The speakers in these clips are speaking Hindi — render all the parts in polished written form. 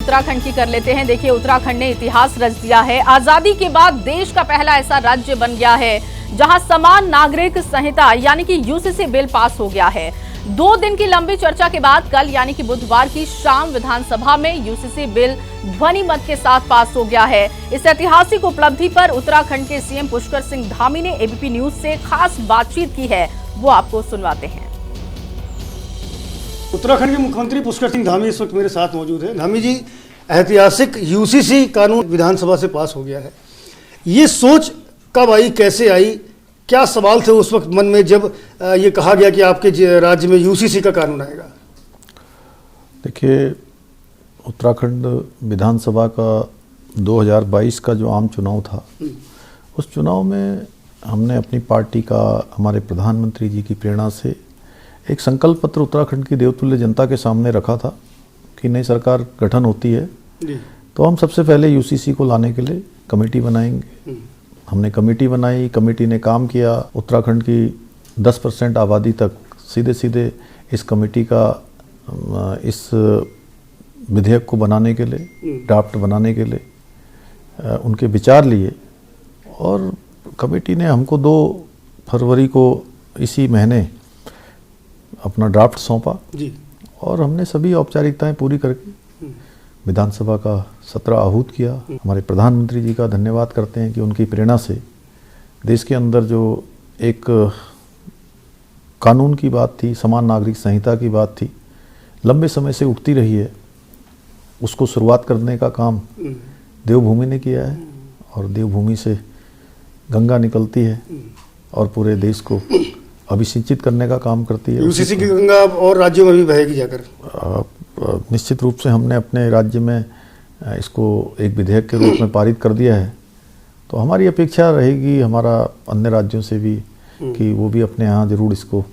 उत्तराखंड की कर लेते हैं। देखिए, उत्तराखंड ने इतिहास रच दिया है। आजादी के बाद देश का पहला ऐसा राज्य बन गया है जहां समान नागरिक संहिता यानी कि यूसीसी बिल पास हो गया है। 2 दिन की लंबी चर्चा के बाद कल यानी कि बुधवार की शाम विधानसभा में यूसीसी बिल ध्वनि मत के साथ पास हो गया है। इस ऐतिहासिक उपलब्धि पर उत्तराखंड के सीएम पुष्कर सिंह धामी ने एबीपी न्यूज से खास बातचीत की है, वो आपको सुनवाते हैं। उत्तराखंड के मुख्यमंत्री पुष्कर सिंह धामी इस वक्त मेरे साथ मौजूद है। धामी जी, ऐतिहासिक यूसीसी कानून विधानसभा से पास हो गया है, ये सोच कब आई, कैसे आई, क्या सवाल थे उस वक्त मन में जब ये कहा गया कि आपके राज्य में यूसीसी का कानून आएगा? देखिए, उत्तराखंड विधानसभा का 2022 का जो आम चुनाव था, उस चुनाव में हमने अपनी पार्टी का, हमारे प्रधानमंत्री जी की प्रेरणा से एक संकल्प पत्र उत्तराखंड की देवतुल्य जनता के सामने रखा था कि नई सरकार गठन होती है तो हम सबसे पहले यूसीसी को लाने के लिए कमेटी बनाएंगे। हमने कमेटी बनाई, कमेटी ने काम किया। उत्तराखंड की 10% आबादी तक सीधे सीधे इस कमेटी का इस विधेयक को बनाने के लिए, ड्राफ्ट बनाने के लिए उनके विचार लिए और कमेटी ने हमको 2 फरवरी को इसी महीने अपना ड्राफ्ट सौंपा जी। और हमने सभी औपचारिकताएं पूरी करके विधानसभा का सत्र आहूत किया। हमारे प्रधानमंत्री जी का धन्यवाद करते हैं कि उनकी प्रेरणा से देश के अंदर जो एक कानून की बात थी, समान नागरिक संहिता की बात थी, लंबे समय से उठती रही है, उसको शुरुआत करने का काम देवभूमि ने किया है और देवभूमि से गंगा निकलती है और पूरे देश को अभिसिंचित करने का काम करती है। यूसीसी की गंगा और राज्यों में भी बहेगी जाकर? निश्चित रूप से हमने अपने राज्य में इसको एक विधेयक के रूप में पारित कर दिया है, तो हमारी अपेक्षा रहेगी हमारा अन्य राज्यों से भी कि वो भी अपने यहाँ जरूर इसको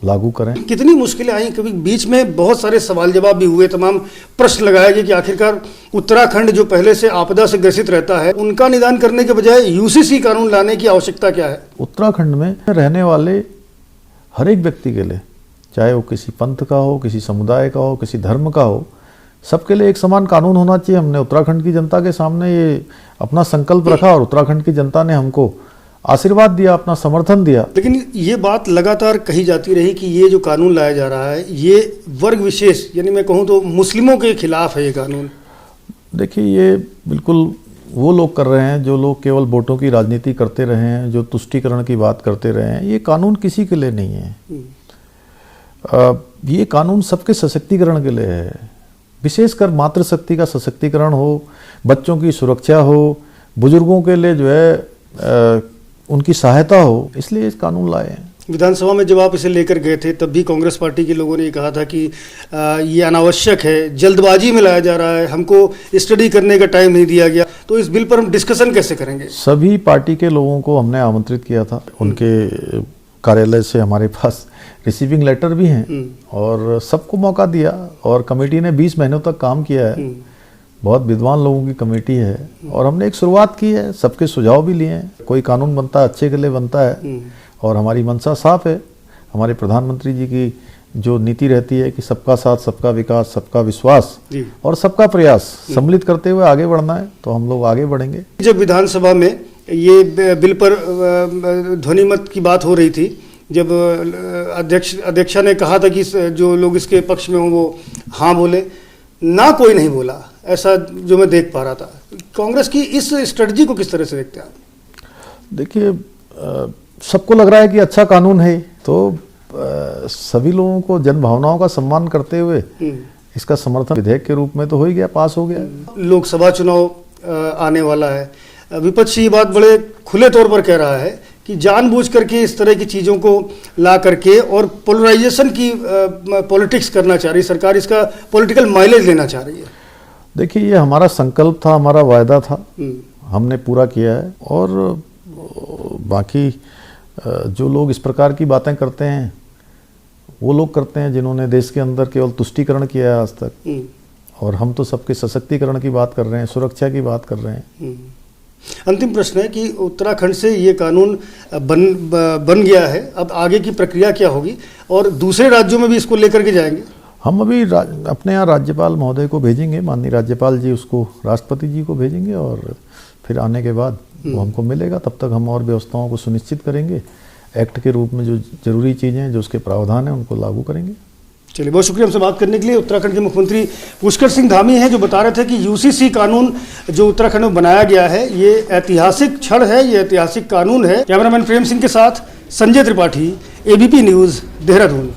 लागू करें। कितनी मुश्किलें आई, कभी बीच में बहुत सारे सवाल जवाब भी हुए, तमाम प्रश्न लगाए गए कि आखिरकार उत्तराखंड जो पहले से आपदा से ग्रसित रहता है, उनका निदान करने के बजाय यूसीसी कानून लाने की आवश्यकता क्या है? उत्तराखंड में रहने वाले हर एक व्यक्ति के लिए, चाहे वो किसी पंथ का हो, किसी समुदाय का हो, किसी धर्म का हो, सबके लिए एक समान कानून होना चाहिए। हमने उत्तराखंड की जनता के सामने ये अपना संकल्प रखा और उत्तराखंड की जनता ने हमको आशीर्वाद दिया, अपना समर्थन दिया। लेकिन ये बात लगातार कही जाती रही कि ये जो कानून लाया जा रहा है ये वर्ग विशेष, यानी मैं कहूँ तो मुस्लिमों के खिलाफ है ये कानून। देखिए, ये बिल्कुल वो लोग कर रहे हैं जो लोग केवल वोटों की राजनीति करते रहे हैं, जो तुष्टीकरण की बात करते रहे हैं। ये कानून किसी के लिए नहीं है। ये कानून सबके सशक्तिकरण के लिए है, विशेषकर मातृशक्ति का सशक्तिकरण हो, बच्चों की सुरक्षा हो, बुजुर्गों के लिए जो है उनकी सहायता हो, इसलिए इस कानून लाए हैं। विधानसभा में जब आप इसे लेकर गए थे तब भी कांग्रेस पार्टी के लोगों ने ये कहा था कि ये अनावश्यक है, जल्दबाजी में लाया जा रहा है, हमको स्टडी करने का टाइम नहीं दिया गया, तो इस बिल पर हम डिस्कशन कैसे करेंगे? सभी पार्टी के लोगों को हमने आमंत्रित किया था। उनके कार्यालय से हमारे पास रिसीविंग लेटर भी हैं और सबको मौका दिया और कमेटी ने 20 महीनों तक काम किया है। बहुत विद्वान लोगों की कमेटी है और हमने एक शुरुआत की है, सबके सुझाव भी लिए हैं। कोई कानून बनता है अच्छे के लिए बनता है और हमारी मंशा साफ है। हमारे प्रधानमंत्री जी की जो नीति रहती है कि सबका साथ, सबका विकास, सबका विश्वास और सबका प्रयास सम्मिलित करते हुए आगे बढ़ना है, तो हम लोग आगे बढ़ेंगे। जब विधानसभा में ये बिल पर ध्वनि मत की बात हो रही थी, जब अध्यक्षा ने कहा था कि जो लोग इसके पक्ष में हों वो हाँ बोले, ना कोई नहीं बोला, ऐसा जो मैं देख पा रहा था। कांग्रेस की इस स्ट्रेटजी को किस तरह से देखते हैं आप? देखिए, सबको लग रहा है कि अच्छा कानून है, तो सभी लोगों को जन भावनाओं का सम्मान करते हुए इसका समर्थन विधेयक के रूप में तो हो ही गया, पास हो गया। लोकसभा चुनाव आने वाला है, विपक्ष ये बात बड़े खुले तौर पर कह रहा है कि जानबूझ करके इस तरह की चीज़ों को ला करके और पोलराइजेशन की पॉलिटिक्स करना चाह रही सरकार, इसका पॉलिटिकल माइलेज लेना चाह रही है। देखिए, ये हमारा संकल्प था, हमारा वायदा था, हमने पूरा किया है। और बाकी जो लोग इस प्रकार की बातें करते हैं वो लोग करते हैं जिन्होंने देश के अंदर केवल तुष्टीकरण किया है आज तक, और हम तो सबके सशक्तिकरण की बात कर रहे हैं, सुरक्षा की बात कर रहे हैं। अंतिम प्रश्न है कि उत्तराखंड से ये कानून बन गया है, अब आगे की प्रक्रिया क्या होगी और दूसरे राज्यों में भी इसको लेकर के जाएंगे? हम अभी अपने यहाँ राज्यपाल महोदय को भेजेंगे, माननीय राज्यपाल जी उसको राष्ट्रपति जी को भेजेंगे और फिर आने के बाद वो हमको मिलेगा। तब तक हम और व्यवस्थाओं को सुनिश्चित करेंगे, एक्ट के रूप में जो जरूरी चीज़ें हैं, जो उसके प्रावधान हैं, उनको लागू करेंगे। चलिए, बहुत शुक्रिया हमसे बात करने के लिए। उत्तराखंड के मुख्यमंत्री पुष्कर सिंह धामी हैं, जो बता रहे थे कि यूसीसी कानून जो उत्तराखंड में बनाया गया है ये ऐतिहासिक क्षण है, ये ऐतिहासिक कानून है। कैमरामैन प्रेम सिंह के साथ संजय त्रिपाठी, एबीपी न्यूज, देहरादून।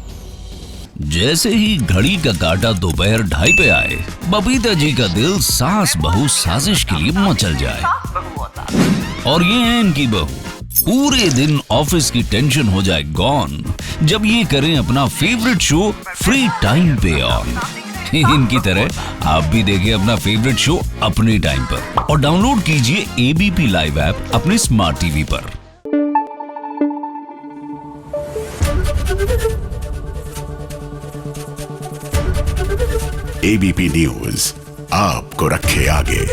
जैसे ही घड़ी का काटा दोपहर 2:30 पे आए, बबीता जी का दिल सास बहू साजिश के लिए मचल जाए। और ये है इनकी बहू, पूरे दिन ऑफिस की टेंशन हो जाए गॉन जब ये करें अपना फेवरेट शो फ्री टाइम पे ऑन। इनकी तरह आप भी देखें अपना फेवरेट शो अपने टाइम पर और डाउनलोड कीजिए एबीपी लाइव ऐप अपने स्मार्ट टीवी पर। एबीपी न्यूज आपको रखे आगे।